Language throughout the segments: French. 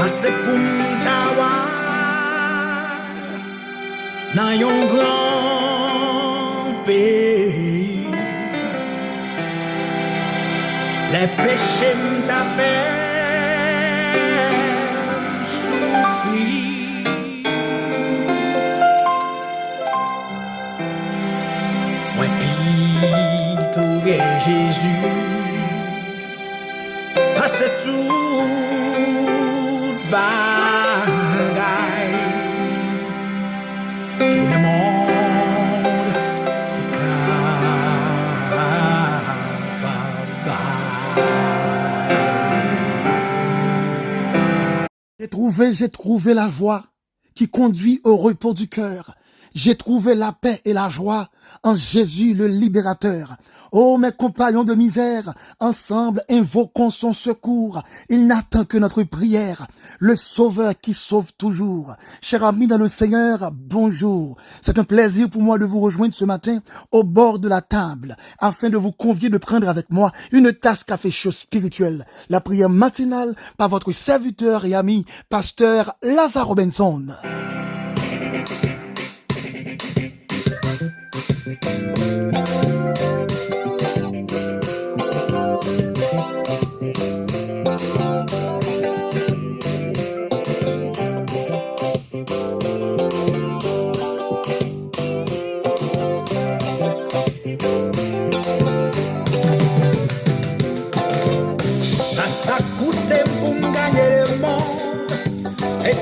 c'est pour m'tawa dans yon grand pays. Les péchés m'ta fait souffrir. Moi pis Jésus, passe tout bagaille qui le monde te capable. J'ai trouvé la voie qui conduit au repos du cœur. J'ai trouvé la paix et la joie en Jésus le libérateur. Oh mes compagnons de misère, ensemble invoquons son secours. Il n'attend que notre prière, le Sauveur qui sauve toujours. Chers amis dans le Seigneur, bonjour. C'est un plaisir pour moi de vous rejoindre ce matin au bord de la table, afin de vous convier de prendre avec moi une tasse café chaud spirituelle. La prière matinale par votre serviteur et ami, pasteur Lazare Robinson.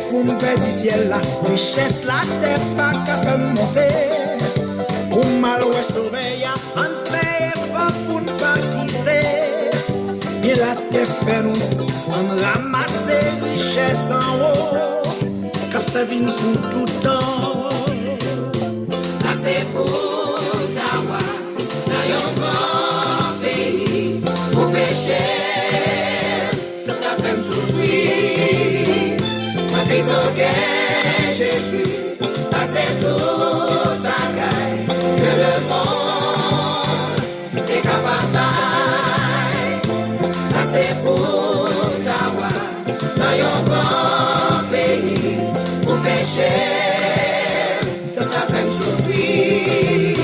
Pour me perdre du ciel la richesse la terre pas qu'à faire monter pour mal ouais sauver ya en fait pour ne pas quitter et la terre fait nous en ramasser richesse en haut comme ça vient pour tout temps là c'est pour tawa dans un grand pays pour pécher tout à fait souffrir. Donc Jésus, c'est tout bagaille que le monde est capable. C'est pour tawa dans un grand pays pour pécher, tout à fait souffrir.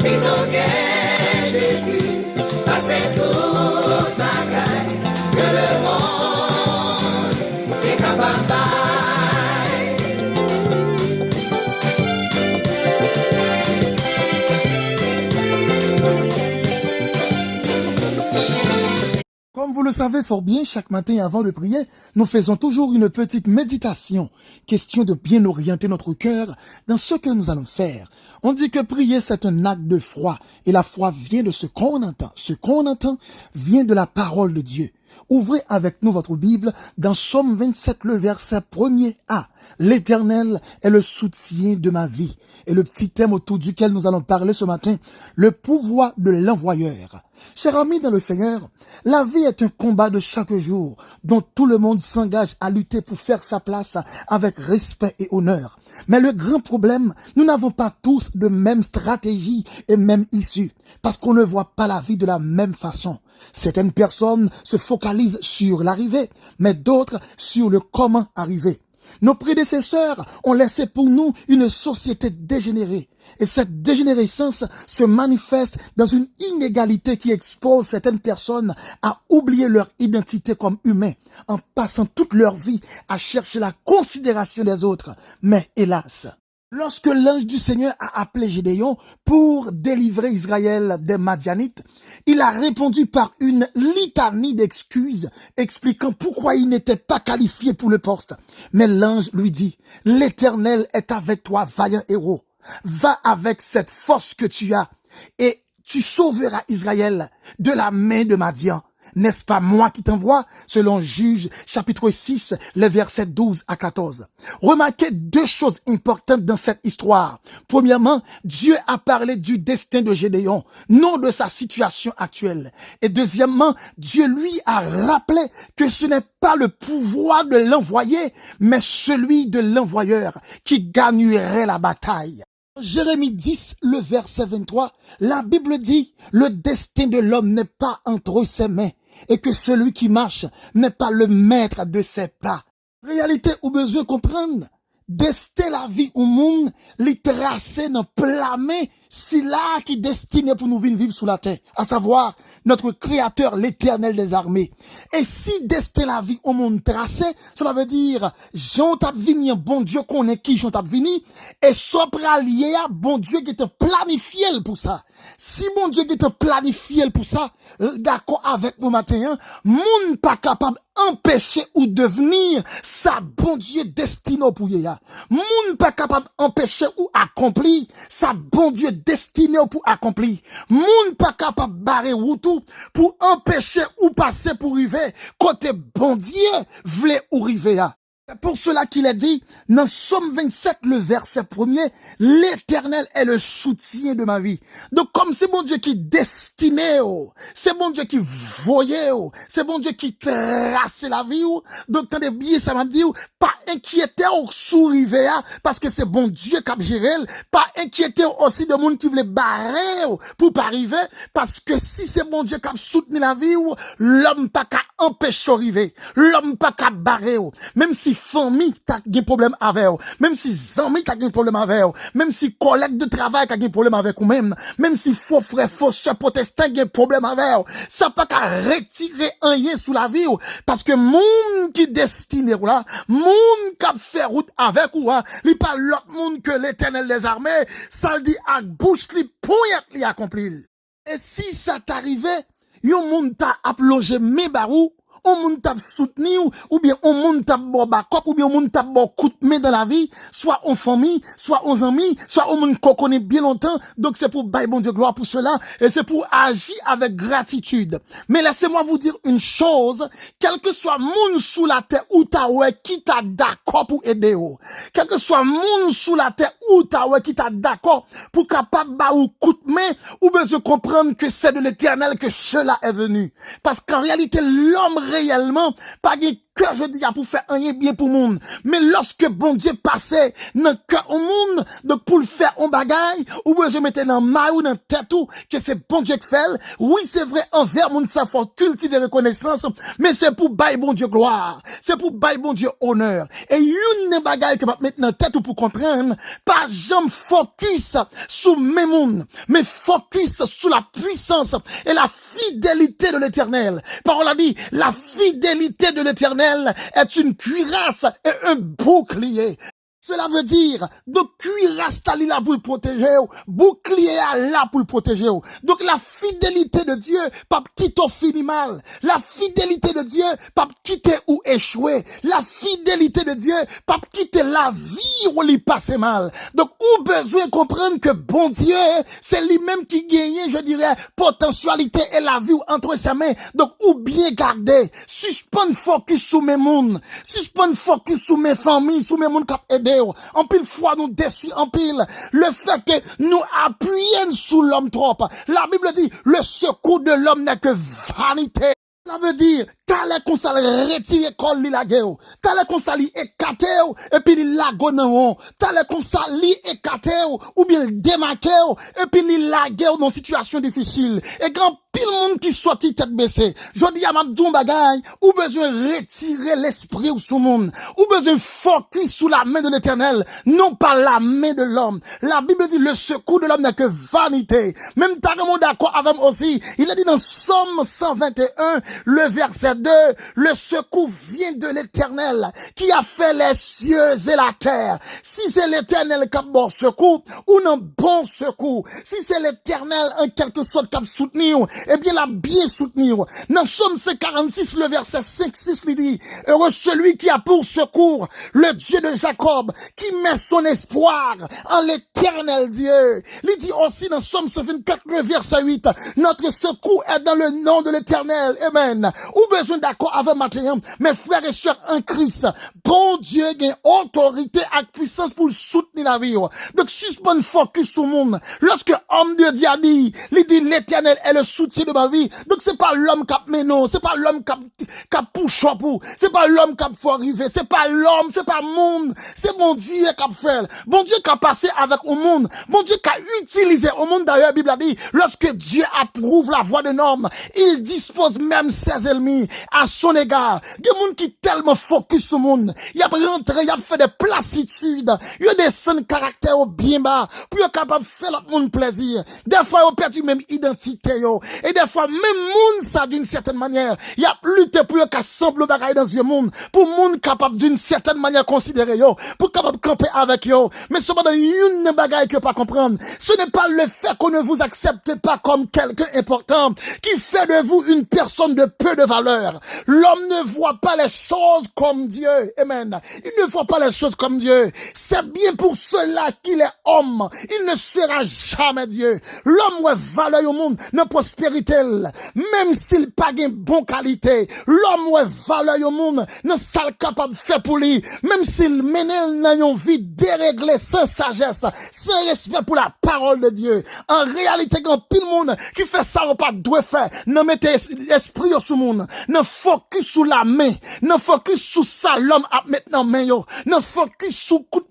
Donc Jésus, c'est tout bagaille que le monde est capable. Comme vous le savez fort bien, chaque matin avant de prier, nous faisons toujours une petite méditation, question de bien orienter notre cœur dans ce que nous allons faire. On dit que prier, c'est un acte de foi, et la foi vient de ce qu'on entend. Ce qu'on entend vient de la parole de Dieu. Ouvrez avec nous votre Bible dans Psaume 27, le verset 1er A. L'Éternel est le soutien de ma vie. Et le petit thème autour duquel nous allons parler ce matin, le pouvoir de l'envoyeur. Chers amis dans le Seigneur, la vie est un combat de chaque jour dont tout le monde s'engage à lutter pour faire sa place avec respect et honneur. Mais le grand problème, nous n'avons pas tous de même stratégie et même issue parce qu'on ne voit pas la vie de la même façon. Certaines personnes se focalisent sur l'arrivée, mais d'autres sur le comment arriver. Nos prédécesseurs ont laissé pour nous une société dégénérée. Et cette dégénérescence se manifeste dans une inégalité qui expose certaines personnes à oublier leur identité comme humains, en passant toute leur vie à chercher la considération des autres. Mais hélas, lorsque l'ange du Seigneur a appelé Gédéon pour délivrer Israël des Madianites, il a répondu par une litanie d'excuses, expliquant pourquoi il n'était pas qualifié pour le poste. Mais l'ange lui dit, « L'Éternel est avec toi, vaillant héros. Va avec cette force que tu as, et tu sauveras Israël de la main de Madian. N'est-ce pas moi qui t'envoie? » Selon Juge, chapitre 6, les versets 12 à 14. Remarquez deux choses importantes dans cette histoire. Premièrement, Dieu a parlé du destin de Gédéon, non de sa situation actuelle. Et deuxièmement, Dieu lui a rappelé que ce n'est pas le pouvoir de l'envoyé, mais celui de l'envoyeur qui gagnerait la bataille. Jérémie 10, le verset 23, la Bible dit, le destin de l'homme n'est pas entre ses mains et que celui qui marche n'est pas le maître de ses pas. Réalité ou besoin comprendre. Destin la vie au monde, li tracé dans plamé, si là qui destiné pour nous vivre sous la terre, à savoir notre créateur, l'éternel des armées. Et si destin la vie au monde tracé, cela veut dire, Jean t'a vini, bon Dieu connaît qui Jean t'a vini, et sopralié, bon Dieu qui te planifié pour ça. Si bon Dieu qui te planifié pour ça, d'accord avec nous matin, monde pas capable empêcher ou devenir sa bon Dieu destiné pour ya. Moun pas capable empêcher ou accomplir sa bon Dieu destiné pour accomplir. Moun pas capable barrer ou tout pour empêcher ou passer pour arriver côté bon Dieu vle ou river ya. C'est pour cela qu'il a dit, dans Somme 27, le verset 1er, l'Éternel est le soutien de ma vie. Donc, comme c'est bon Dieu qui destiné, c'est bon Dieu qui voyait, c'est bon Dieu qui trace la vie, donc, t'en bien, ça m'a dit, pas inquiéter ou souriver, parce que c'est bon Dieu qui a géré, pas inquiéter aussi de monde qui voulait barrer, pour pas arriver, parce que si c'est bon Dieu qui a soutenu la vie, l'homme pas qu'à empêcher d'arriver, l'homme pas qu'à barrer, même si famille t'as des problèmes avec eux, même si amis t'as des problèmes avec eux, même si collègues de travail t'as des problèmes avec eux même si faux frères, faux sœurs protestants des problèmes avec eux, ça pas qu'à retirer un lien sous la vie, parce que monde qui destiné là, monde qui a fait route avec ou, il pas l'autre monde que l'Éternel des armées, ça le dit à bouche li pour y accomplir. Et si ça t'arrivait, yon monde t'a plongé mes barou, on moun t'a soutenu, ou bien on moun t'a bon bakop, ou bien on moun t'a bon coup de main dans la vie, soit en famille, soit aux amis, soit on moun qu'on connaît bien longtemps, donc c'est pour bailler bon Dieu gloire pour cela, et c'est pour agir avec gratitude. Mais laissez-moi vous dire une chose, quel que soit moun sous la terre ou ta ouais, qui t'a d'accord pour aider, quel que soit moun sous la terre ou ta ouais, qui t'a d'accord pour capable ba ou coup de main, ou besoin comprendre que c'est de l'Éternel que cela est venu. Parce qu'en réalité, l'homme réellement, pas de cœur, je dis, pour faire un bien pour le monde. Mais lorsque bon Dieu passait dans cœur au monde, donc pour le faire un bagaille, ou je mettais dans ma ou dans tête ou, que c'est bon Dieu qui fait, oui, c'est vrai, envers monde, ça faut cultiver reconnaissance, mais c'est pour bailler bon Dieu gloire. C'est pour bailler bon Dieu honneur. Et une bagaille que va mettre dans tête ou pour comprendre, pas jamais focus sur mes mondes, mais focus sur la puissance et la fidélité de l'Éternel. Parole a dit, la fidélité de l'Éternel est une cuirasse et un bouclier. Cela veut dire, donc cuirasse tali là pour le protéger, bouclier là pour le protéger. Donc la fidélité de Dieu, pas quitter fini mal. La fidélité de Dieu, pas quitter ou échouer. La fidélité de Dieu, pas quitter la vie où il passe mal. Donc ou besoin comprendre que bon Dieu, c'est lui-même qui gagne, je dirais, potentialité et la vie entre ses mains. Donc ou bien garder, suspendre focus sur mes mondes, suspendre focus sur mes familles, sur mes mondes qui aident. En pile fois nous déçus, en pile le fait que nous appuyons sous l'homme trop. La Bible dit le secours de l'homme n'est que vanité. Ça veut dire t'allais qu'on s'allait retirer col li la guerre, t'allais qu'on s'allait écarter et puis li la gonan, t'allais qu'on s'allait écarter ou bien démarquer et puis li la guerre dans situation difficile et grand pile monde qui sorti tête baissée. Je dis à m'abdou bagay, ou besoin retirer l'esprit ou sous monde, ou besoin focus sous la main de l'Éternel, non pas la main de l'homme. La Bible dit le secours de l'homme n'est que vanité. Même Taremo d'accord avec moi aussi, il a dit dans Somme 121, le verset 2, le secours vient de l'Éternel qui a fait les cieux et la terre. Si c'est l'Éternel qui a bon secours, ou non bon secours, si c'est l'Éternel en quelque sorte qui a soutenu, eh bien, la bien soutenir. Dans Somme 46, le verset 5-6, il dit, heureux celui qui a pour secours le Dieu de Jacob, qui met son espoir en l'Éternel Dieu. Il dit aussi dans Somme 24, le verset 8, notre secours est dans le nom de l'Éternel. Amen. Ou besoin d'accord avec Mathieu, mes frères et sœurs en Christ. Bon Dieu a autorité et puissance pour soutenir la vie. Donc, suspend focus sur le monde. Lorsque homme de Dieu a dit, il dit l'Éternel est le soutien de ma vie. Donc c'est pas l'homme qui a mené, c'est pas l'homme qui a poussé pour, c'est pas l'homme qui a fait arriver, c'est pas l'homme, c'est pas le monde, c'est bon Dieu qui a fait. Bon Dieu qui a passé avec le monde, bon Dieu qui a utilisé au monde. D'ailleurs, la Bible a dit, lorsque Dieu approuve la voie d'un homme, il dispose même ses ennemis à son égard. Il y a des gens qui tellement focus sur le monde. Il a rentré, il a fait des placitudes. Il a des caractères bien bas pour être capable de faire l'autre monde plaisir. Des fois, il a perdu même identité. Et des fois, même monde, ça d'une certaine manière, il a lutté pour qu'il semble bagaille dans ce monde. Pour monde capable d'une certaine manière considérer pour capable de camper avec yo. Mais cependant, une bagaille que pas comprendre. Ce n'est pas le fait qu'on ne vous accepte pas comme quelqu'un important qui fait de vous une personne de peu de valeur. L'homme ne voit pas les choses comme Dieu. Amen. Il ne voit pas les choses comme Dieu. C'est bien pour cela qu'il est homme. Il ne sera jamais Dieu. L'homme ouais valeur au monde, dans prospérité, même s'il pas de bonne qualité. L'homme ouais valeur au monde, dans sale capable de faire pour lui, même s'il mène dans une vie déréglée, sans sagesse, sans respect pour la parole de Dieu. En réalité, quand pile monde qui fait ça, on pas doit faire, non mettez l'esprit sous monde, non focus sous la main, non focus sous ça, l'homme a maintenant main yo, non focus sous coup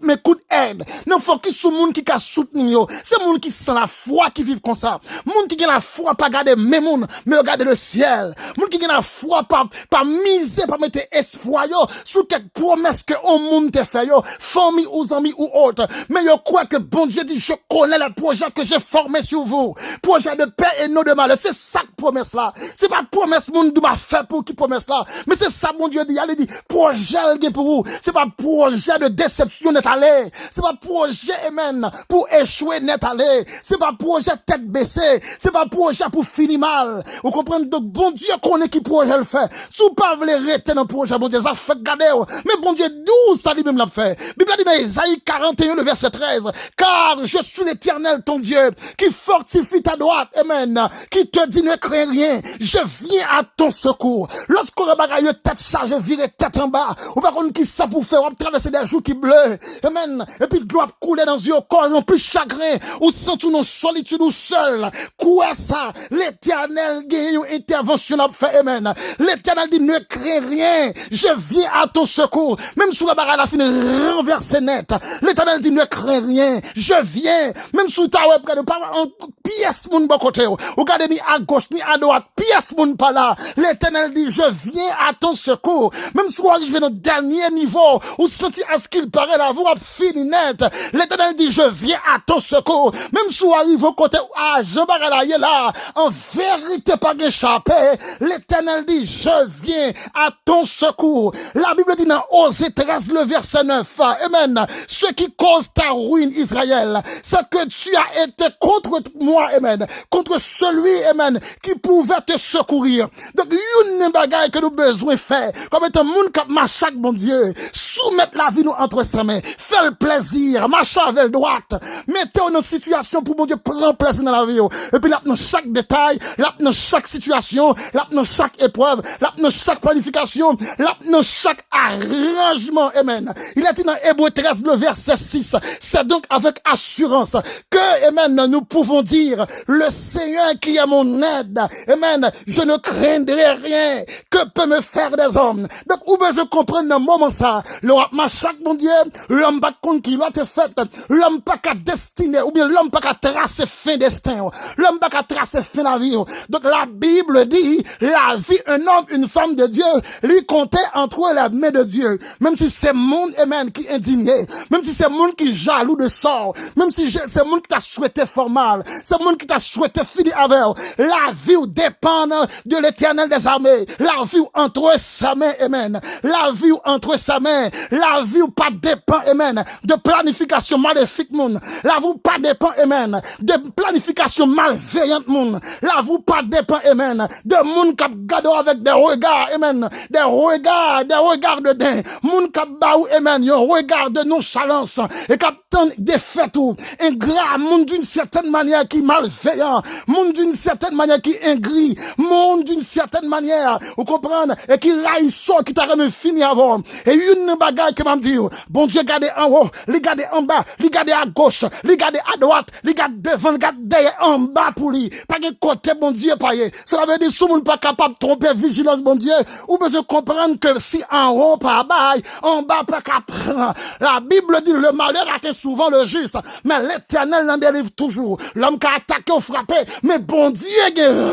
d'aide, non focus sous monde qui a soutenir yo. C'est monde qui sent la foi qui vivent comme ça. Monde qui a la foi pas garder même monde, mais regarder le ciel. Monde qui a la foi pas miser, pas mettre espoir yo sous quelques promesses que on monde te fait yo, famille ou amis ou autre. Mais yo crois que bon Dieu dit je connais le projet que j'ai formé sur vous. Projet de paix et non de mal. C'est ça promesse là. C'est pas promesse monde m'a fait pour qui promesse là. Mais c'est ça bon Dieu dit, il dit projet pour vous. C'est pas projet de déception net allé. C'est pas projet amen pour échouer net allé. C'est pas projet tête baissée. C'est pas projet pour finir mal. Vous comprenez donc bon Dieu connaît qui projet le fait. Si vous pas voulez rester dans projet bon Dieu ça fait garder. Mais bon Dieu d'où ça lui même l'a fait. Bible dit dans Isaïe 41 le verset 13 car je suis l'Éternel ton Dieu qui fortifie ta droite amen qui te dit ne crains rien je viens à ton secours. Lorsqu'on bagaille tête chargée virer tête en bas ou par contre qui ça pour faire on traverser des jours qui bleus amen et puis doit couler dans yeux corps non plus chagrin ou sans tout non solitude ou seul quoi ça l'Éternel gagne une intervention a fait amen. L'Éternel dit ne crains rien je viens à ton secours même sous la bagaille la fin renversé net. L'Éternel dit ne crains rien je viens même sous ta web de pas en pièce mon bon côté ou regardez ni à gauche ni à droite pièce mon pas là. L'Éternel dit je viens à ton secours même si vous arrivez dans le dernier niveau ou senti à ce qu'il paraît la voix fini net. L'Éternel dit je viens à ton secours même si vous arrivez au côté à Jean Baralaye là en vérité pas échappé. L'Éternel dit je viens à ton secours. La Bible dit dans Osée 13 le verset 9 amen ce qui cause ta ruine Israël c'est que tu as été contre moi amen contre celui amen qui pouvait te secourir. Donc une bagaille que nous besoin faire comme étant monde qui marche avec bon Dieu soumettre la vie nous entre ses mains faire le plaisir marcher avec droite mettez-vous dans une situation pour bon Dieu prendre plaisir dans la vie et puis là dans chaque détail là dans chaque situation là dans chaque épreuve là dans chaque planification là dans chaque arrangement amen. Il a dit dans Hébreux 13 le verset 6 c'est donc avec assurance que amen nous pouvons dire le Seigneur qui est mon aide amen je ne craindrai rien que peut me faire des hommes. Donc où besoin comprendre dans moment ça l'homme chaque bon Dieu l'homme pas contre qui l'a te fait l'homme pas qu'à destiner ou bien l'homme pas qu'à tracer fin destin l'homme pas qu'à tracer fin la vie. Donc la Bible dit la vie un homme une femme de Dieu lui comptait entre la main de Dieu même si c'est monde amen qui est indigné même si c'est monde qui jaloux de sort même si c'est monde qui t'a souhaité fort mal c'est monde qui t'a souhaité finir avec la vie dépend de l'Éternel des armées la vie entre sa main amen la vie entre sa main la vie pas dépend amen de planification maléfique monde la vie pas dépend amen de planification malveillante monde la vie pas dépend amen de monde qui garde avec des regards amen des regards de dain monde qui baou amen yo regard de nonchalance et qui attend des faits tout ingrat monde d'une certaine manière qui malveillant monde d'une certaine manière qui ingrit monde d'une certaine manière vous comprenez et qui raille qui t'a remis fini avant et une bagaille que m'a dit bon Dieu garde en haut, li gade en bas, li gade à gauche, li gade à droite, li gade devant, li gade derrière, en bas pour lui. Pas de côté, bon Dieu, paye. Cela veut dire, si vous n'êtes pas capable de tromper vigilance, bon Dieu, ou besoin comprendre que si en haut, pas bail, en bas, pas qu'à prendre. La Bible dit, le malheur atteint souvent le juste, mais l'Éternel l'en délivre toujours. L'homme qui a attaqué ou frappé, mais bon Dieu,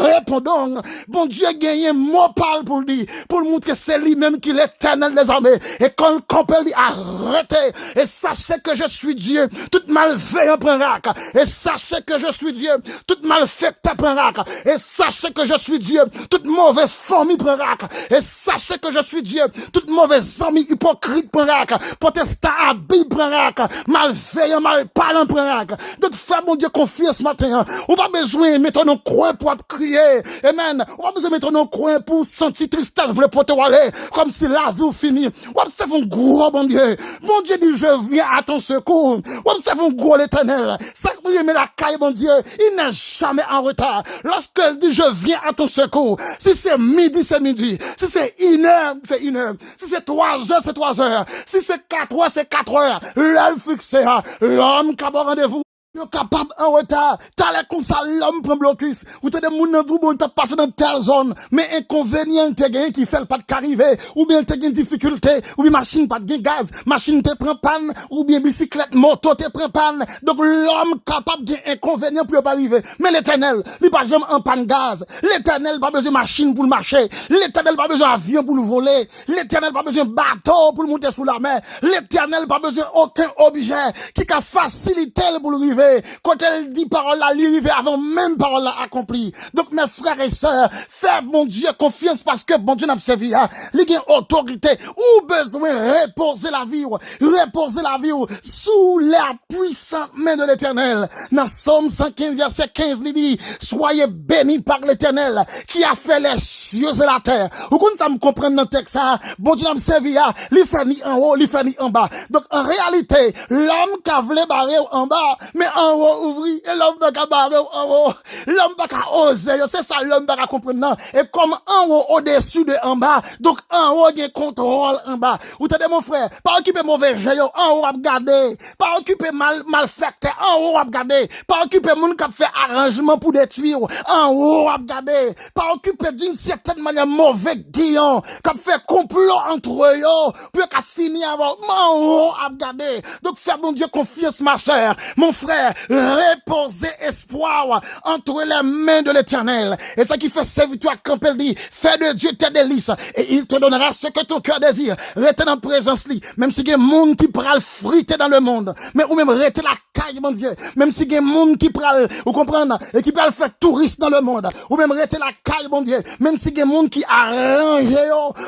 répondons. Bon Dieu, gagne un mot parle pour lui, pour montrer que c'est lui-même qui est l'Éternel des armées. Et quand peut lui arrêter, et sachez que je suis Dieu, toute malveillant prend rac. Et sachez que je suis Dieu, toute malfecte prend rac. Et sachez que je suis Dieu, toute mauvaise famille prend rac. Et sachez que je suis Dieu, toute mauvaise amie hypocrite prend rac. Protestant habile prend rac. Malveillant, malparlant prend rac. Donc fais mon Dieu confiance ce matin. On va besoin de mettre nos coins pour crier. Amen. On va besoin de mettre nos coins pour sentir tristesse, vous le porter aller. Comme si la vie finit. On observe un gros bon Dieu. Bon Dieu dit, je viens à ton secours. On observe un gros l'Éternel. Ça mais la caille, bon Dieu, il n'est jamais en retard. Lorsqu'elle dit, je viens à ton secours. Si c'est midi, c'est midi. Si c'est 1 heure, c'est 1 heure. Si c'est 3 heures, c'est 3 heures. Si c'est 4 heures, c'est 4 heures. L'heure fixée, l'homme qui a bon rendez-vous. Yo capable en retard, t'as l'air comme ça, l'homme prend blocus, ou t'as des moun nan tout bon, t'as passé dans telle zone, mais inconvénient t'es gagné qui fait le pas de qu'arriver, ou bien t'es gagné difficulté, ou bien machine pas de gaz, machine te prend panne, ou bien bicyclette, moto te prend panne, donc l'homme capable d'un inconvénient pour pas arriver. Mais l'Éternel, il pas jamais en panne gaz, l'Éternel pas besoin de machine pour le marcher, l'Éternel pas besoin d'avion pour le voler, l'Éternel pas besoin de bateau pour le monter sous la mer, l'Éternel pas besoin aucun objet qui a facilité pour le river. Quand elle dit parole là, l'arrivée avant même parole là accomplie. Donc mes frères et sœurs, faites mon Dieu confiance parce que bon Dieu n'a pas servi. Il y a autorité ou besoin reposer la vie sous la puissante main de l'Éternel. Dans Somme 115 verset 15, il dit, soyez bénis par l'Éternel qui a fait les cieux et la terre. Vous comprenez ça me comprendre dans le texte ça? Bon Dieu n'a pas servi, il fait ni en haut, il fait ni en bas. Donc en réalité, l'homme qui a voulu barrer en bas, mais en haut ouvri, et l'homme va barrer en haut. L'homme va oser, c'est ça l'homme va comprendre. Et comme en haut au-dessus de en bas, donc en haut il y a contrôle en bas. Vous t'avez mon frère, pas occuper mauvais jeu, en haut à regarder, pas occuper mal fait, en haut à regarder, pas occuper moun qui fait arrangement pour détruire, en haut à regarder, pas occuper d'une certaine manière mauvais guillon, qui fait complot entre eux, pour qu'à finir avant, en haut à regarder. Donc fais mon Dieu confiance ma sœur, mon frère, reposez espoir entre les mains de l'Éternel. Et ça qui fait serviteur quand elle dit, fais de Dieu tes délices et il te donnera ce que ton cœur désire. Restez dans la présence li. Même si il y a des monde qui pral friter dans le monde, mais ou même rester la caille, mon Dieu. Même si il y a des monde qui pral, vous comprenez, et qui pral faire touriste dans le monde, ou même rester la caille, mon Dieu. Même si il y a des monde qui arrange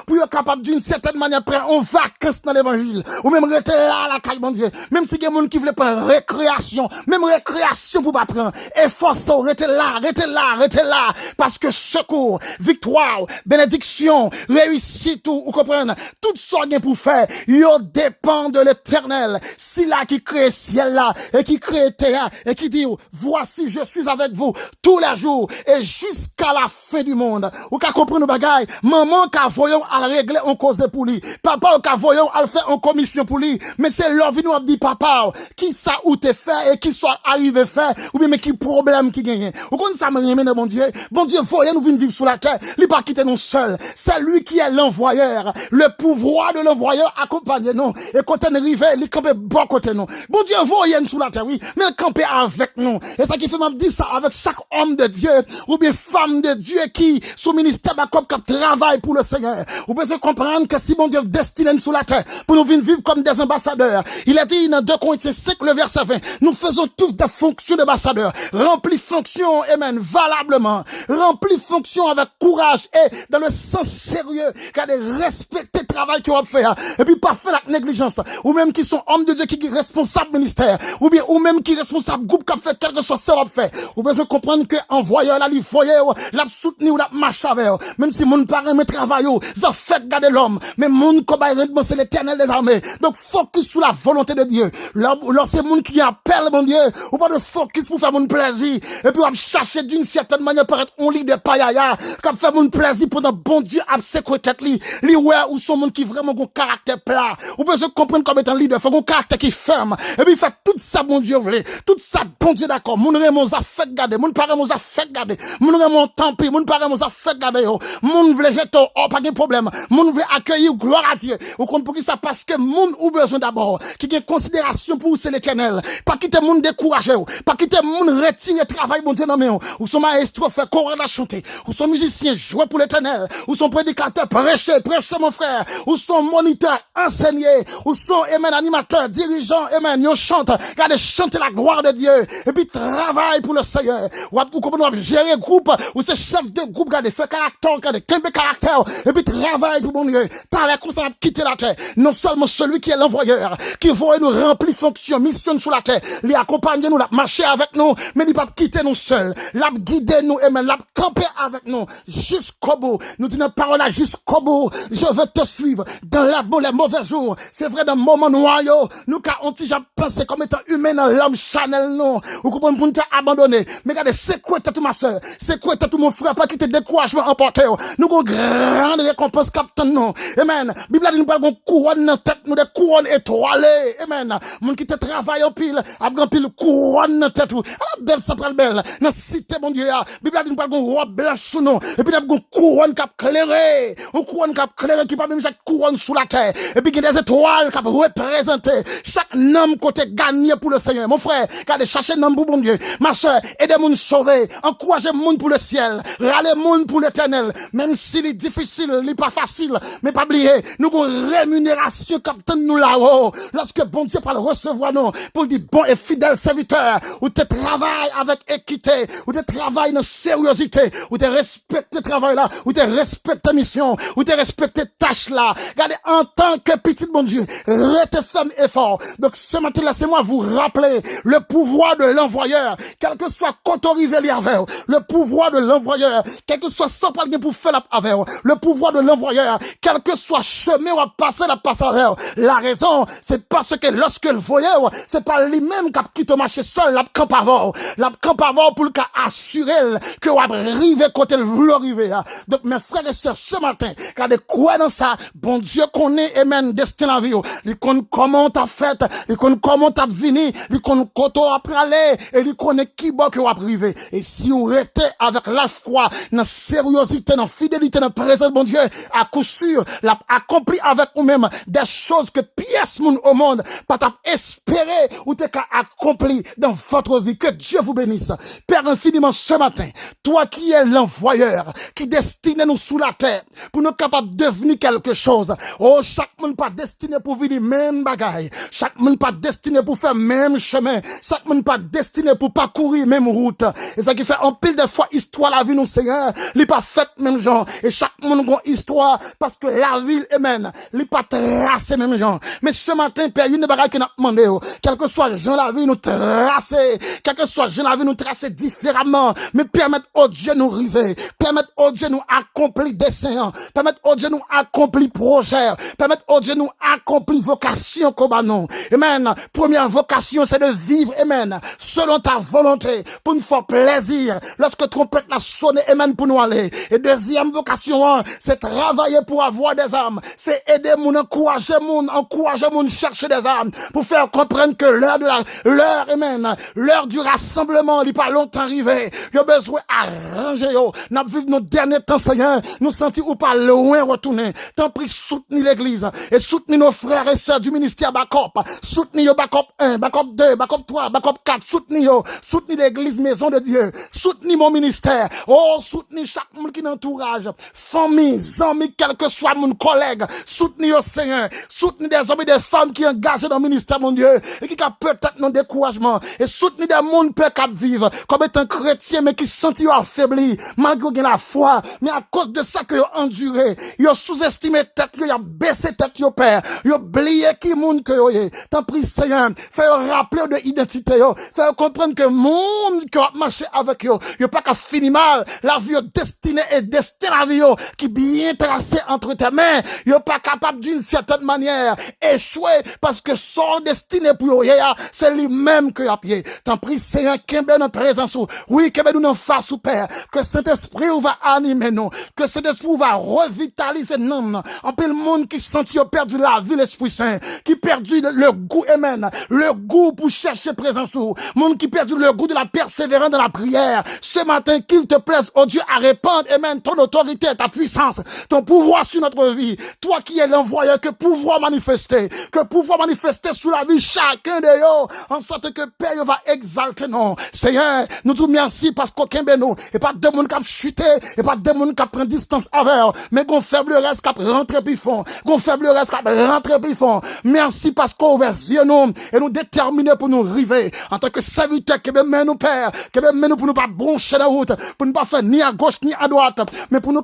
pour être capable d'une certaine manière prendre en vacances dans l'évangile, ou même rester là la caille, mon Dieu. Même si il y a des monde qui veulent prendre récréation, même récréation pour pas prendre. Et force, restez là, parce que secours, victoire, bénédiction, réussite, vous comprenez, tout ça pour faire, yo dépend de l'Éternel. Si là qui crée ciel là, et qui crée terre, et qui dit, voici je suis avec vous tous les jours, et jusqu'à la fin du monde. Ou qu'à comprendre nos bagailles, maman qu'à voyons à régler en cause pour lui, papa qu'à voyons à le faire en commission pour lui, mais c'est l'envie nous a dit papa, qui ça ou te fait, et qui soit arrivé faire, ou bien mais qui problème qui gagne. Ou quand ça me remet bon Dieu, voyez nous venir vivre sur la terre, il pas quitter nous seuls. C'est lui qui est l'envoyeur, le pouvoir de l'envoyeur accompagne nous. Et quand on arrive, il campe bon côté nous. Bon Dieu, voyez nous sur la terre, oui, mais il campe avec nous. Et ça qui fait m'a dit ça avec chaque homme de Dieu, ou bien femme de Dieu qui, sous ministère comme qui travaille pour le Seigneur. Vous pouvez comprendre que si bon Dieu destiné nous sur la terre, pour nous venir vivre comme des ambassadeurs. Il a dit dans 2 Corinthiens 5, le verset 20, nous faisons tous des fonctions d'ambassadeurs. Remplis fonction, amen, valablement. Remplis fonction avec courage et dans le sens sérieux, car de respecter le travail qu'on va faire. Et puis pas faire la négligence. Ou même qui sont hommes de Dieu qui sont responsables ministère. Ou bien bien ou même qui responsable groupe qui a fait quelque chose ça va fait. Ou besoin comprendre que envoyeur la li foyer la soutenir ou la marche avec même si mon parent me travaille ça fait garder l'homme mais mon combat c'est l'Éternel des armées. Donc focus sur la volonté de Dieu. Là c'est mon qui appelle mon Dieu ou pas de focus pour faire mon plaisir et puis on chercher d'une certaine manière pour être on lit de païa comme faire mon plaisir pendant bon Dieu a sécurité tête li ouais ou son monde qui vraiment un caractère plat ou besoin comprendre comme étant leader faut un caractère qui ferme et puis fait tout ça bon Dieu voulait tout ça bon Dieu d'accord mon remon a fait garder mon parent a fait garder mon remon tant pis mon parent a fait garder mon voulait jeter oh pas de problème mon veut accueillir gloire à Dieu ou comprenez pour qui ça parce que mon ou besoin d'abord qui a considération pour c'est l'Éternel pas quitter mon décourager pas quitter mon retirer travail bon Dieu non mais ou son maestro fait chorale à chanter ou son musicien jouer pour l'Éternel ou son prédicateur prêcher mon frère ou son moniteur enseigner ou son animateur dirigeant yon chante regardez chanter la gloire de Dieu et puis travaille pour le Seigneur ou pour comprendre gérer groupe ou c'est chef de groupe regardez fait caractère regardez quel caractère et puis travaille pour mon Dieu par la course à quitter la terre non seulement celui qui est l'envoyeur qui va nous remplir fonction mission sur la terre les accompagner nous la marcher avec nous mais il pas quitter nous seuls l'a guider nous et même l'a camper avec nous jusqu'au bout nous disons parole là jusqu'au bout je veux te suivre dans les mauvais jours c'est vrai dans le moment noir nous quand on t'y pensé comme étant humain dans l'homme chanel non ou comprenez pour nous abandonner mais regardez c'est quoi tout ma soeur c'est quoi tout mon frère pas quitter découragement emporté nous avons grande récompense captain non amen Bible dit nous pas gon couronne dans tête nous des couronnes étoilées amen mon qui te travaille en pile a grand pile couronne dans tête alors belle ça prend belle dans cité mon Dieu Bible dit nous pas gon robe blanche sous nous et puis gon couronne cap clairé une couronne cap clairé qui pas même chaque couronne sous la terre et puis des étoiles cap représenter chaque nom côté gagné pour le Seigneur mon frère regardez chercher nom pour bon Dieu ma soeur aidez moun sauver encouragez moun pour le ciel râlez moun pour l'Éternel même si c'est difficile il pas facile mais pas oublier nous avons rémunération captain nous là-haut lorsque bon Dieu va le recevoir nous pour dire bon et fidèle serviteur ou te travail avec équité ou te travail dans sérieuxité ou te respecte travail là ou te respecte mission ou te respecte tâche là regardez en tant que petit bon Dieu restez ferme et fort donc ce matin là c'est moi vous rappeler le pouvoir de l'envoyeur quel que soit quand on arrive avec le pouvoir de l'envoyeur quel que soit sans pas pour faire la avec le pouvoir de l'envoyeur quel que soit chemin on va passer la passerelle la raison c'est parce que lorsque le voyeur c'est pas lui-même qui quitte marcher seul la camp avant pour le cas assurer que on va arriver côté le vouloir arriver donc mes frères et sœurs ce matin regardez quoi dans ça bon Dieu connaît et même destin la vie il connaît comment t'as fait il connaît comment t'as venu il connaît quand après aller et il connaît qui bon que va arriver et si on restez avec la foi dans sérieuxité dans fidélité dans présence bon Dieu à coup sûr l'a accompli avec nous-mêmes des choses que pièce moun au monde pas t'a espéré ou t'es qu'à accompli dans votre vie que Dieu vous bénisse Père infiniment ce matin toi qui es l'envoyeur qui destine nous sous la terre pour nous capables de devenir quelque chose oh chaque monde pas destiné pour vivre même bagaille chaque monde pas destiné pour faire même chemin chaque monde pas destiné pour parcourir même route et ça qui fait en pile de fois histoire la vie nous Seigneur li pas fait même genre et chaque monde a une histoire parce que la vie amen li pas tracé même genre mais ce matin Père une bagaille que n'a demandé quel que soit gens la vie nous tracer quel que soit gens la vie nous tracer différemment mais permettre au Dieu nous river permettre au Dieu nous accomplir dessein permettre au Dieu nous accomplir projet permettre au Dieu nous accomplir vocation comme non amen première vocation c'est de vivre amen selon ta volonté pour nous faire plaisir lorsque trompette la sonne amen pour nous aller et deuxième vocation c'est travailler pour avoir des âmes c'est aider moun encourager moun chercher des âmes pour faire comprendre que l'heure amen l'heure du rassemblement il pas longtemps arrivé yo besoin arranger yo n'a vivre nos derniers temps Seigneur nous sentir ou pas loin retourner tant pris soutenir l'église et soutenir nos frères et sœurs du ministère Backup soutenir yo Backup 1 Backup 2 Backup 3 Backup 4 soutenir l'église maison de Dieu soutenir mon ministère oh soutenir chaque monde qui n'entourage famille amis quel que soit mon collègue soutenir au Seigneur soutenir des hommes et des femmes qui engagent dans le ministère mon Dieu et qui a peut-être non découragement et soutenir des monde peut cap vivre comme étant chrétien mais qui sentent affaibli malgré la foi mais à cause de ça que yo enduré yo sous-estimé tête yo baissé tête yo père yo oublié qui monde que yo est tant prie Seigneur fais rappeler de identité, faire comprendre que monde qui a marché avec yo pas qu'à finir mal, la vie destinée et destin la vie qui bien tracé entre tes mains, yo pas capable d'une certaine manière échouer parce que son destiné pour yo, c'est lui-même que y a pied. T'en prie, Seigneur, qu'il y ait notre présence, oui, qu'il y ait nous en face, Père, que Saint-Esprit va animer nous, que Saint-Esprit va revitaliser nous. En peu le monde qui sentit perdu la vie, l'Esprit Saint, qui perdu le goût, amen, le goût pour chercher présence, monde qui perdu le goût de la persévérance dans la prière. Ce matin, qu'il te plaise, oh Dieu, à répandre, amen, ton autorité, ta puissance, ton pouvoir sur notre vie. Toi qui es l'envoyé, que pouvoir manifester sous la vie chacun de eux, en sorte que Père va exalter nous. Seigneur, nous te merci parce qu'aucun de nous, et pas de monde qui a chuté, et pas de monde qui a pris distance avec, mais qu'on faible reste qui a rentré plus fond, qu'on faible reste qui a rentré plus fond. Merci parce qu'on ouvert nous, et nous déterminés pour nous river, en tant que serviteurs, que même nous, Père, que même nous pour nous pas broncher la route, pour ne pas faire ni à gauche ni à droite, mais pour nous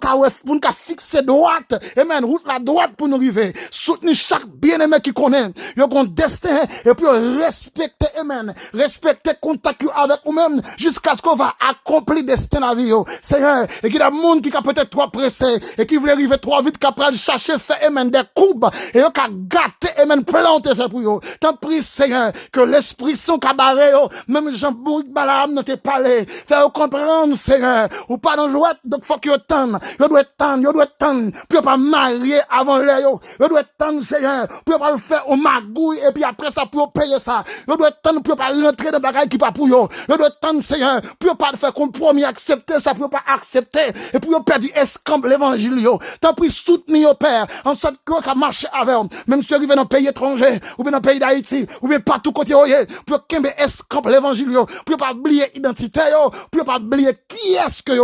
fixer droite, amen, route la droite pour nous river, soutenir chaque bien-aimé qui connaît, il y a un destin, et puis respecter, amen, respecter contact avec nous-mêmes, jusqu'à ce qu'on va accomplir destin à la vie, Seigneur, et qu'il y a des monde qui a peut-être trop pressé, et qui voulait arriver trop vite, qu'après chercher, faire, amen, des courbes, et qui a gâté, amen, planter, fait pour eux. Tant pis, Seigneur, que l'Esprit son cabaret, même Jean-Bourg Balaam ne t'est pas allé, faire comprendre, Seigneur, ou pas dans l'ouest, donc faut qu'il y ait tant, il doit attendre, puis pas marier avant l'air, il doit attendre, Seigneur, puis pas le faire au magouille, et puis après ça, pour payer ça, il doit attendre, puis pas rentrer dans bagaille qui pas pour eux, il doit attendre, Seigneur, puis pas faire compromis, accepter ça, puis pas accepter, et puis perdre escampe l'évangile, tant pis, soutenir, Père, en sorte que ça marche avec eux, même si arrivé dans un pays étranger, ou bien dans le pays d'Haïti, ou bien partout côté, pour qu'il escampe l'évangile, pour pas oublier l'identité, pour pas oublier qui est-ce que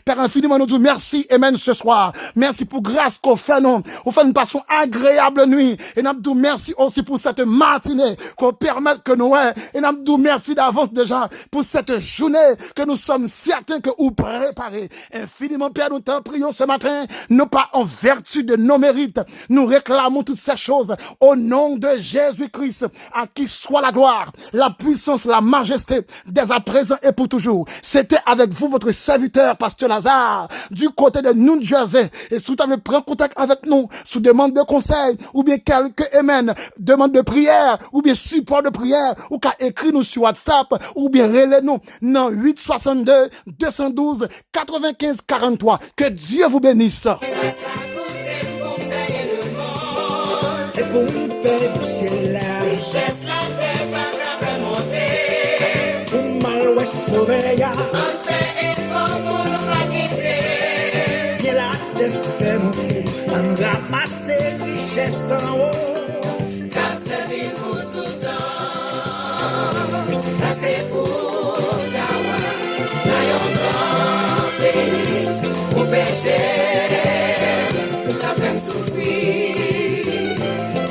Père infiniment, nous disons merci, amen, ce soir. Merci pour grâce qu'on fait, nous. On fait une passion agréable nuit. Et nous disons merci aussi pour cette matinée, qu'on permette que nous, et nous disons merci d'avance déjà pour cette journée que nous sommes certains que vous préparez. Infiniment, Père, nous t'en prions ce matin, non pas en vertu de nos mérites. Nous réclamons toutes ces choses au nom de Jésus-Christ, à qui soit la gloire, la puissance, la majesté, dès à présent et pour toujours. C'était avec vous, votre serviteur, Pasteur Lazare, du côté de New Jersey. Et si vous avez pris contact avec nous, sous demande de conseil, ou bien quelques amen, demande de prière, ou bien support de prière, ou qu'à écrire nous sur WhatsApp, ou bien relais nous, non, 862 212 95 43. Que Dieu vous bénisse. Et pour nous perdre du ciel là, richesse la terre pas qu'à monter. pour mal ouais sauver ya, On fait effort pour nous pas quitter. bien là de faire nous, on ramasse richesse en haut. Casse ville pour tout temps. Passer pour Tawa. Là yon grand pays. Pour pécher. Ça fait me souffrir.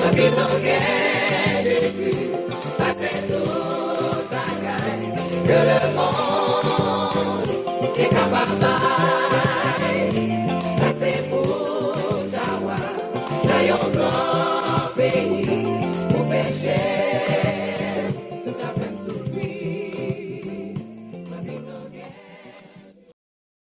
Depuis ton guerre, Jésus. Passer tout bagaille. Que le